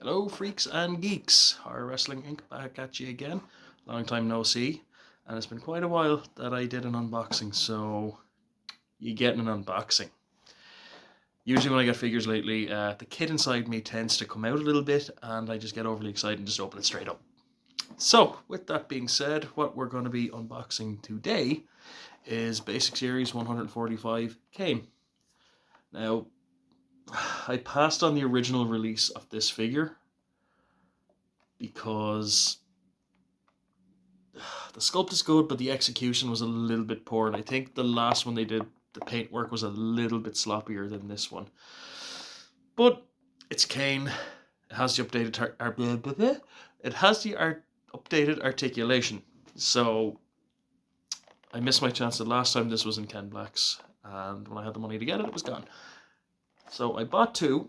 Hello freaks and geeks, Horror Wrestling Inc. back at you again. Long time no see, and it's been quite a while that I did an unboxing, so you get an unboxing. Usually when I get figures lately, the kid inside me tends to come out a little bit and I just get overly excited and just open it straight up. So with that being said, what we're going to be unboxing today is Basic Series 145 KANE. Now, I passed on the original release of this figure because the sculpt is good, but the execution was a little bit poor, and I think the last one they did, the paintwork was a little bit sloppier than this one. But it's KANE. It has the updated updated articulation. So I missed my chance the last time this was in Ken Black's, and when I had the money to get it, it was gone. So I bought two.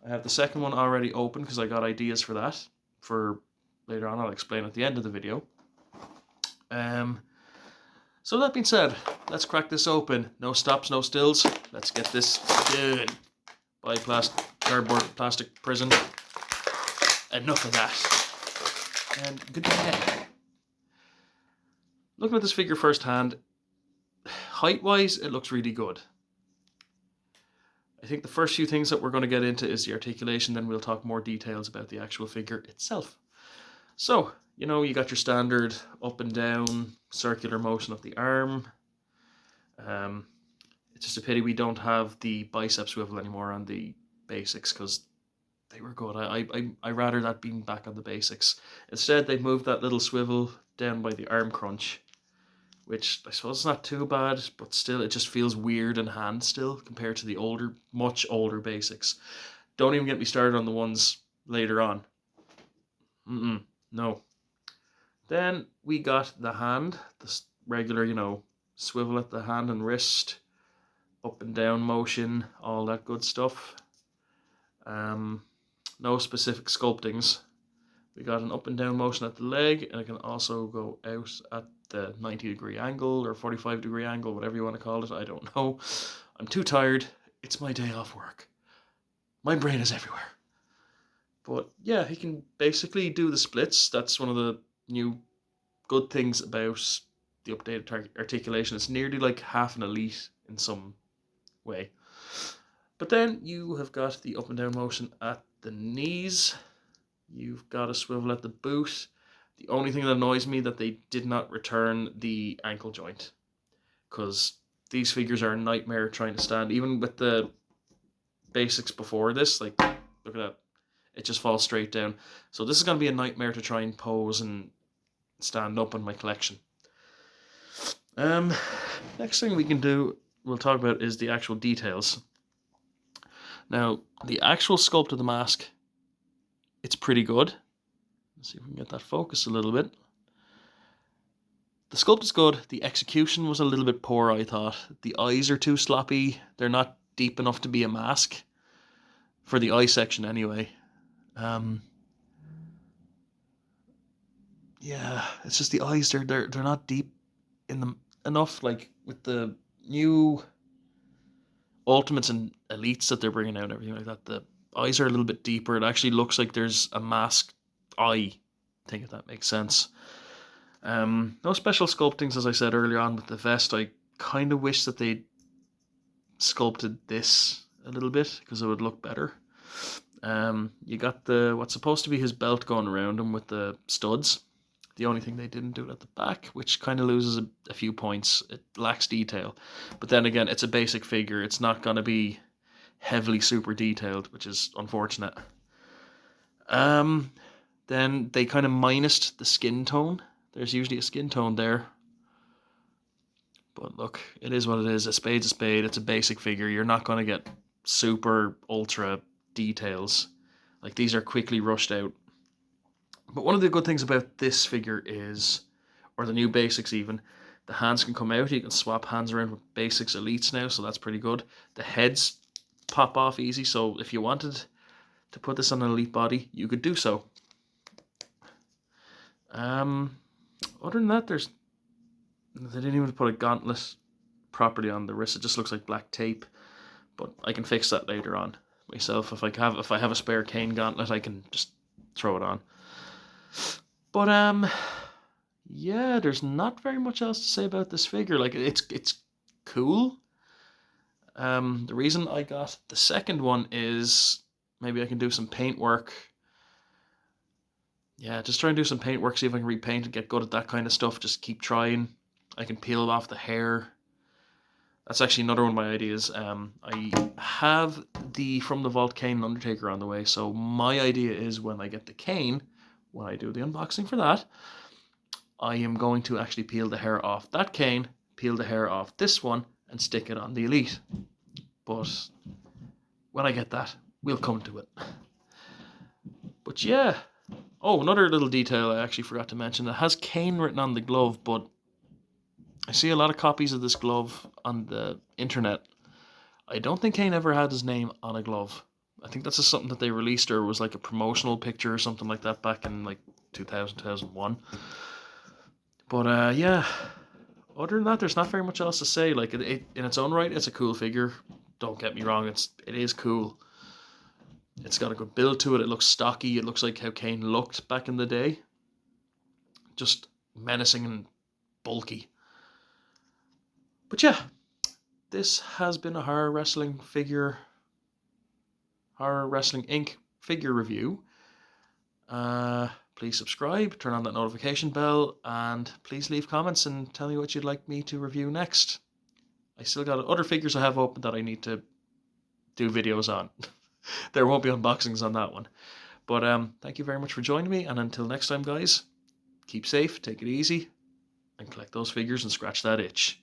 I have the second one already open because I got ideas for that for later on. I'll explain at the end of the video. So that being said, let's crack this open. No stops, no stills. Let's get this done. By cardboard plastic prison. Enough of that. And goodbye. Looking at this figure firsthand, height-wise, it looks really good. I think the first few things that we're going to get into is the articulation, then we'll talk more details about the actual figure itself. So, you know, you got your standard up and down circular motion of the arm. It's just a pity we don't have the bicep swivel anymore on the basics because they were good. I rather that being back on the basics. Instead, they moved that little swivel down by the arm crunch, which I suppose is not too bad, but still it just feels weird in hand still compared to the older, much older basics. Don't even get me started on the ones later on. No. Then we got the hand, the regular, you know, swivel at the hand and wrist, up and down motion, all that good stuff. No specific sculptings. We got an up and down motion at the leg, and it can also go out at the 90-degree angle or 45-degree angle, whatever you want to call it. I don't know. I'm too tired. It's my day off work. My brain is everywhere. But yeah, he can basically do the splits. That's one of the new good things about the updated articulation. It's nearly like half an elite in some way. But then you have got the up and down motion at the knees. You've got a swivel at the boot. The only thing that annoys me that they did not return the ankle joint, because these figures are a nightmare trying to stand. Even with the basics before this, like, look at that. It just falls straight down. So this is going to be a nightmare to try and pose and stand up in my collection. Next thing we'll talk about is the actual details. Now, the actual sculpt of the mask, it's pretty good. Let's see if we can get that focused a little bit. The sculpt is good. The execution was a little bit poor, I thought. The eyes are too sloppy. They're not deep enough to be a mask. For the eye section, anyway. Yeah, it's just the eyes. They're not deep in them enough. Like with the new Ultimates and Elites that they're bringing out and everything like that, the eyes are a little bit deeper. It actually looks like there's a masked eye. I think if that makes sense. No special sculptings, as I said earlier on with the vest. I kind of wish that they sculpted this a little bit because it would look better. You got what's supposed to be his belt going around him with the studs. The only thing they didn't do it at the back, which kind of loses a few points. It lacks detail. But then again, it's a basic figure. It's not going to be heavily super detailed, which is unfortunate. Then they kind of minused the skin tone. There's usually a skin tone there. But look, it is what it is. A spade's a spade. It's a basic figure. You're not going to get super ultra details. Like, these are quickly rushed out. But one of the good things about this figure is, or the new basics even, the hands can come out. You can swap hands around with basics elites now, so that's pretty good. The heads pop off easy, so if you wanted to put this on an elite body, you could do so. Other than that, they didn't even put a gauntlet properly on the wrist. It just looks like black tape, but I can fix that later on. myself. If I have a spare Kane gauntlet, I can just throw it on. But yeah, there's not very much else to say about this figure. Like it's cool. The reason I got the second one is maybe I can do some paint work. Yeah, just try and do some paint work, see if I can repaint and get good at that kind of stuff. Just keep trying. I can peel off the hair. That's actually another one of my ideas. I have the From the Vault Kane Undertaker on the way, so my idea is when I get the Kane, when I do the unboxing for that, I am going to actually peel the hair off that Kane, peel the hair off this one, and stick it on the Elite. But when I get that, we'll come to it. But yeah. Oh, another little detail I actually forgot to mention. It has Kane written on the glove, but I see a lot of copies of this glove on the internet. I don't think Kane ever had his name on a glove. I think that's just something that they released, or was like a promotional picture or something like that back in like 2000, 2001. But yeah, other than that, there's not very much else to say. Like it in its own right, it's a cool figure. Don't get me wrong, it is cool. It's got a good build to it. It looks stocky. It looks like how Kane looked back in the day. Just menacing and bulky. But yeah, this has been a Horror Wrestling Inc. figure review. Please subscribe, turn on that notification bell, and please leave comments and tell me what you'd like me to review next. I still got other figures I have open that I need to do videos on. There won't be unboxings on that one. But thank you very much for joining me, and until next time, guys, keep safe, take it easy, and collect those figures and scratch that itch.